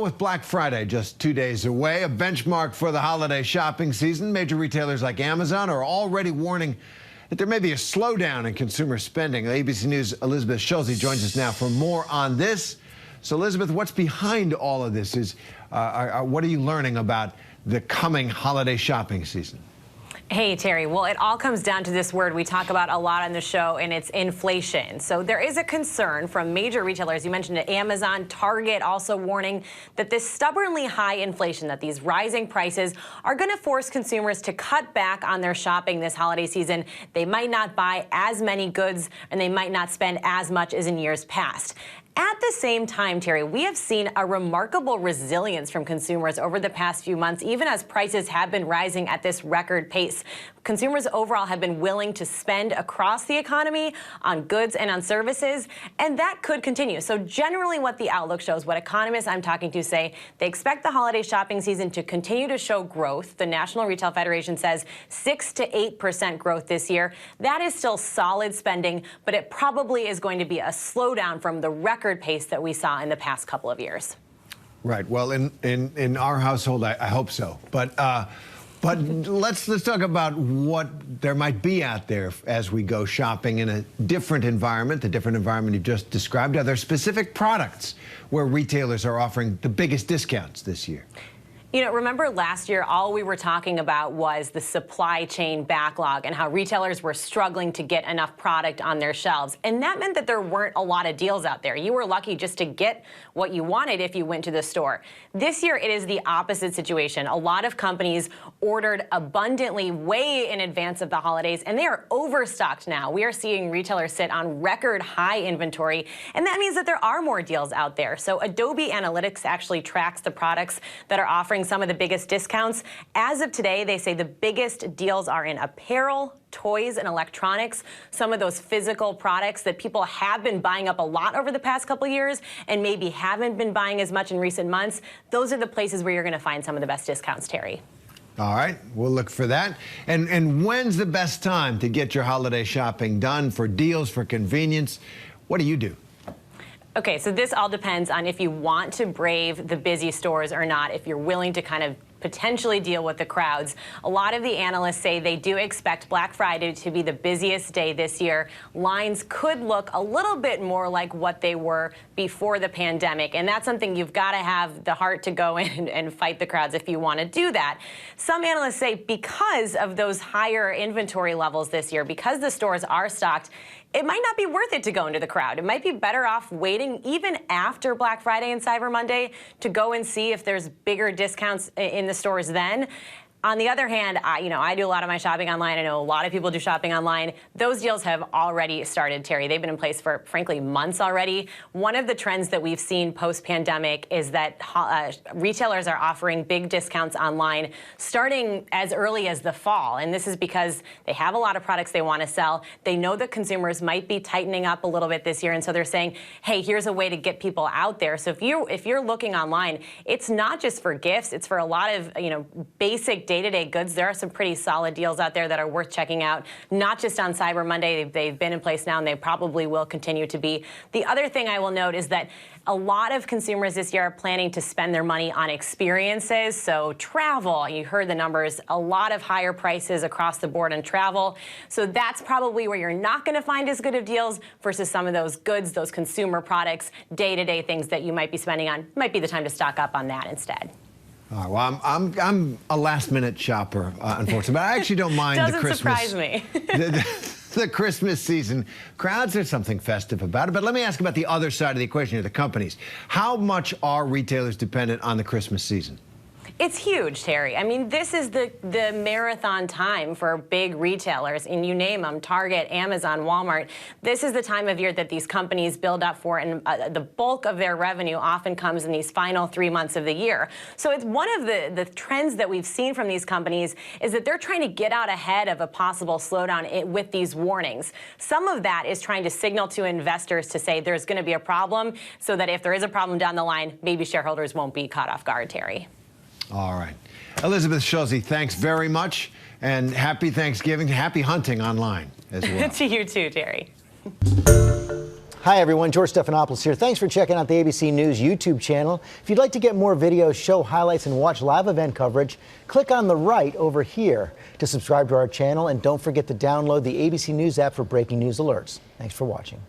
With Black Friday just 2 days away, a benchmark for the holiday shopping season, major retailers like Amazon are already warning that there may be a slowdown in consumer spending. ABC News' Elizabeth Schulze joins us now for more on this. So, Elizabeth, what's behind all of this? What are you learning about the coming holiday shopping season? Hey, Terry. Well, it all comes down to this word we talk about a lot on the show, and it's inflation. So there is a concern from major retailers. You mentioned it, Amazon, Target also warning that this stubbornly high inflation, that these rising prices are going to force consumers to cut back on their shopping this holiday season. They might not buy as many goods, and they might not spend as much as in years past. At the same time, Terry, we have seen a remarkable resilience from consumers over the past few months, even as prices have been rising at this record pace. Consumers overall have been willing to spend across the economy on goods and on services, and that could continue. So generally what the outlook shows, what economists I'm talking to say, they expect the holiday shopping season to continue to show growth. The National Retail Federation says 6 to 8% growth this year. That is still solid spending, but it probably is going to be a slowdown from the record pace that we saw in the past couple of years. Right. Well, in our household, I hope so. But let's talk about what there might be out there as we go shopping in a different environment, the different environment you just described. Are there specific products where retailers are offering the biggest discounts this year? You know, remember last year, all we were talking about was the supply chain backlog and how retailers were struggling to get enough product on their shelves. And that meant that there weren't a lot of deals out there. You were lucky just to get what you wanted if you went to the store. This year, it is the opposite situation. A lot of companies ordered abundantly way in advance of the holidays, and they are overstocked now. We are seeing retailers sit on record high inventory, and that means that there are more deals out there. So Adobe Analytics actually tracks the products that are offering some of the biggest discounts. As of today, they say the biggest deals are in apparel, toys, and electronics, some of those physical products that people have been buying up a lot over the past couple of years and maybe haven't been buying as much in recent months. Those are the places where you're going to find some of the best discounts, Terry. All right, we'll look for that. And when's the best time to get your holiday shopping done for deals, for convenience? What do you do? Okay, so this all depends on if you want to brave the busy stores or not, if you're willing to kind of potentially deal with the crowds. A lot of the analysts say they do expect Black Friday to be the busiest day this year. Lines could look a little bit more like what they were before the pandemic, and that's something you've got to have the heart to go in and fight the crowds if you want to do that. Some analysts say because of those higher inventory levels this year, because the stores are stocked, it might not be worth it to go into the crowd. It might be better off waiting even after Black Friday and Cyber Monday to go and see if there's bigger discounts in the stores then. On the other hand, I do a lot of my shopping online. I know a lot of people do shopping online. Those deals have already started, Terry. They've been in place for, frankly, months already. One of the trends that we've seen post-pandemic is that retailers are offering big discounts online starting as early as the fall. And this is because they have a lot of products they want to sell. They know that consumers might be tightening up a little bit this year. And so they're saying, hey, here's a way to get people out there. So if you're looking online, it's not just for gifts. It's for a lot of, basic day-to-day goods. There are some pretty solid deals out there that are worth checking out, not just on Cyber Monday. They've been in place now, and they probably will continue to be. The other thing I will note is that a lot of consumers this year are planning to spend their money on experiences. So travel, you heard the numbers, a lot of higher prices across the board on travel. So that's probably where you're not going to find as good of deals versus some of those goods, those consumer products, day-to-day things that you might be spending on. Might be the time to stock up on that instead. All right, well, I'm a last-minute shopper, unfortunately, but I actually don't mind the Christmas. Doesn't surprise me. the Christmas season. Crowds, there's something festive about it. But let me ask about the other side of the equation here, the companies. How much are retailers dependent on the Christmas season? It's huge, Terry. I mean, this is the marathon time for big retailers, and you name them, Target, Amazon, Walmart. This is the time of year that these companies build up for, and the bulk of their revenue often comes in these final 3 months of the year. So it's one of the trends that we've seen from these companies is that they're trying to get out ahead of a possible slowdown with these warnings. Some of that is trying to signal to investors to say there's going to be a problem so that if there is a problem down the line, maybe shareholders won't be caught off guard, Terry. All right. Elizabeth Schulze, thanks very much, and happy Thanksgiving. Happy hunting online as well. To you too, Terry. Hi, everyone. George Stephanopoulos here. Thanks for checking out the ABC News YouTube channel. If you'd like to get more videos, show highlights, and watch live event coverage, click on the right over here to subscribe to our channel. And don't forget to download the ABC News app for breaking news alerts. Thanks for watching.